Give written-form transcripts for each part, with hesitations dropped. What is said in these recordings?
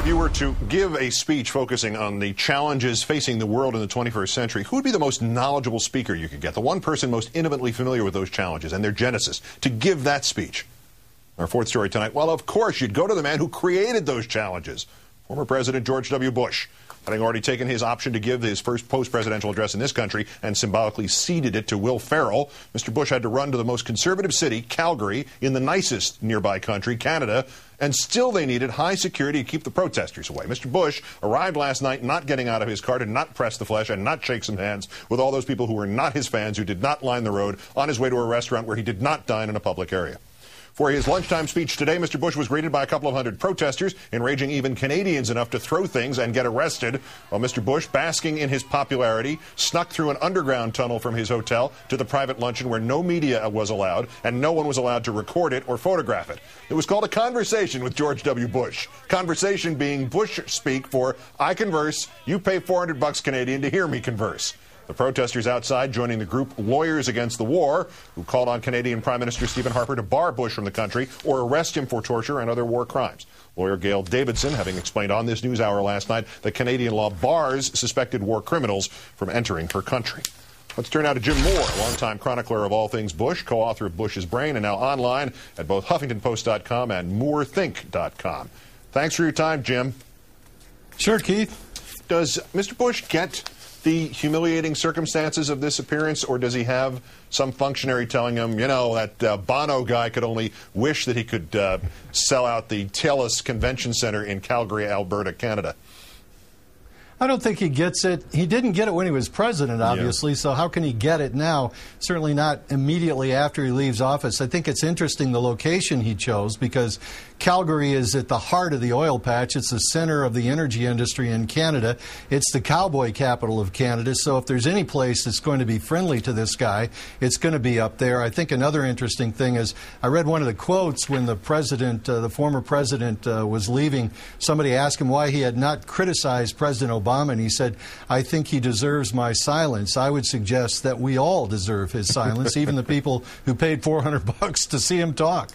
If you were to give a speech focusing on the challenges facing the world in the 21st century, who would be the most knowledgeable speaker you could get? The one person most intimately familiar with those challenges and their genesis to give that speech? Our fourth story tonight, well, of course, you'd go to the man who created those challenges, former President George W. Bush. Having already taken his option to give his first post-presidential address in this country and symbolically ceded it to Will Ferrell, Mr. Bush had to run to the most conservative city, Calgary, in the nicest nearby country, Canada, and still they needed high security to keep the protesters away. Mr. Bush arrived last night not getting out of his car, did not press the flesh and not shake some hands with all those people who were not his fans, who did not line the road, on his way to a restaurant where he did not dine in a public area. For his lunchtime speech today, Mr. Bush was greeted by a couple of hundred protesters, enraging even Canadians enough to throw things and get arrested, while Mr. Bush, basking in his popularity, snuck through an underground tunnel from his hotel to the private luncheon where no media was allowed and no one was allowed to record it or photograph it. It was called a conversation with George W. Bush. Conversation being Bush speak for, I converse, you pay $400 Canadian to hear me converse. The protesters outside joining the group Lawyers Against the War, who called on Canadian Prime Minister Stephen Harper to bar Bush from the country or arrest him for torture and other war crimes. Lawyer Gail Davidson having explained on this news hour last night that Canadian law bars suspected war criminals from entering her country. Let's turn now to Jim Moore, longtime chronicler of all things Bush, co-author of Bush's Brain, and now online at both HuffingtonPost.com and MooreThink.com. Thanks for your time, Jim. Sure, Keith. Does Mr. Bush get the humiliating circumstances of this appearance, or does he have some functionary telling him, you know, that Bono guy could only wish that he could sell out the TELUS Convention Center in Calgary, Alberta, Canada? I don't think he gets it. He didn't get it when he was president, obviously, so how can he get it now? Certainly not immediately after he leaves office. I think it's interesting the location he chose, because Calgary is at the heart of the oil patch. It's the center of the energy industry in Canada. It's the cowboy capital of Canada, so if there's any place that's going to be friendly to this guy, it's going to be up there. I think another interesting thing is, I read one of the quotes when the president, the former president, was leaving. Somebody asked him why he had not criticized President Obama, and he said, I think he deserves my silence. I would suggest that we all deserve his silence, even the people who paid $400 to see him talk.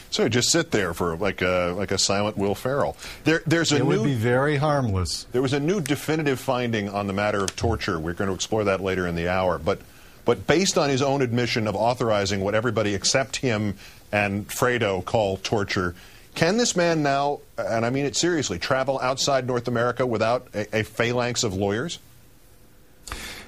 So just sit there for like a silent Will Ferrell. It would be very harmless. There was a new definitive finding on the matter of torture. We're going to explore that later in the hour. But based on his own admission of authorizing what everybody except him and Fredo call torture, can this man now, and I mean it seriously, travel outside North America without a phalanx of lawyers?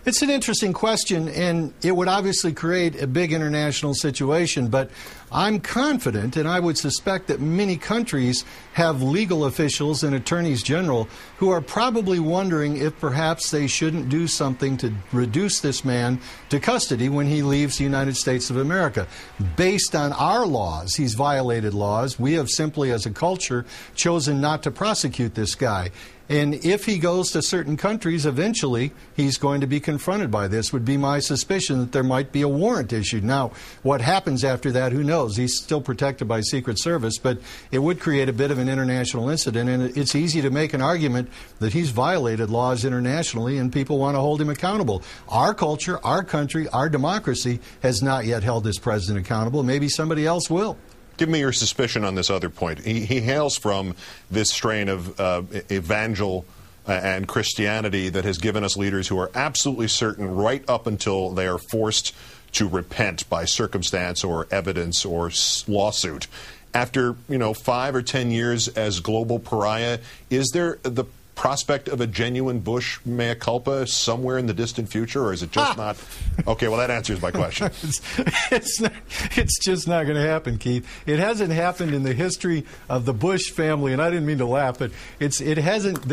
It's an interesting question, and it would obviously create a big international situation, but I'm confident, and I would suspect that many countries have legal officials and attorneys general who are probably wondering if perhaps they shouldn't do something to reduce this man to custody when he leaves the United States of America. Based on our laws, he's violated laws. We have simply, as a culture, chosen not to prosecute this guy. And if he goes to certain countries, eventually he's going to be confronted by this, would be my suspicion that there might be a warrant issued. Now, what happens after that, who knows? He's still protected by Secret Service, but it would create a bit of an international incident, and it's easy to make an argument that he's violated laws internationally and people want to hold him accountable. Our culture, our country, our democracy has not yet held this president accountable. Maybe somebody else will. Give me your suspicion on this other point. He hails from this strain of evangel and Christianity that has given us leaders who are absolutely certain right up until they are forced to repent by circumstance or evidence or lawsuit. After, 5 or 10 years as global pariah, is there the prospect of a genuine Bush mea culpa somewhere in the distant future, or is it just not? Okay, well, that answers my question. It's just not going to happen, Keith. It hasn't happened in the history of the Bush family, and I didn't mean to laugh, but it hasn't.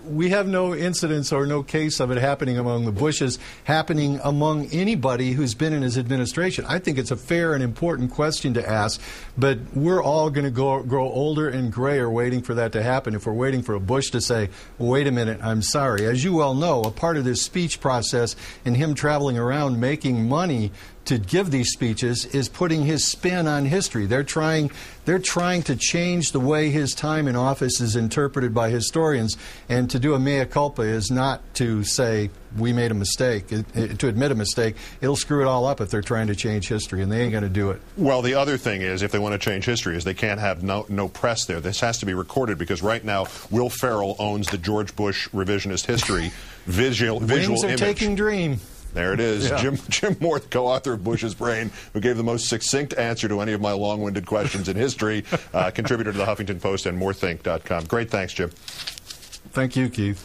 We have no incidents or no case of it happening among the Bushes, happening among anybody who's been in his administration. I think it's a fair and important question to ask, but we're all going to grow older and grayer waiting for that to happen if we're waiting for a Bush to say, wait a minute, I'm sorry. As you well know, a part of this speech process and him traveling around making money to give these speeches is putting his spin on history. They're trying to change the way his time in office is interpreted by historians, and to do a mea culpa is not to say we made a mistake, to admit a mistake. It'll screw it all up if they're trying to change history, and they ain't going to do it. Well, the other thing is, if they want to change history, is they can't have no press there. This has to be recorded, because right now Will Ferrell owns the George Bush revisionist history visual Wings are image. taking Dream. There it is. Yeah. Jim Moore, the co-author of Bush's Brain, who gave the most succinct answer to any of my long-winded questions in history, contributor to the Huffington Post and morethink.com. Great, thanks, Jim. Thank you, Keith.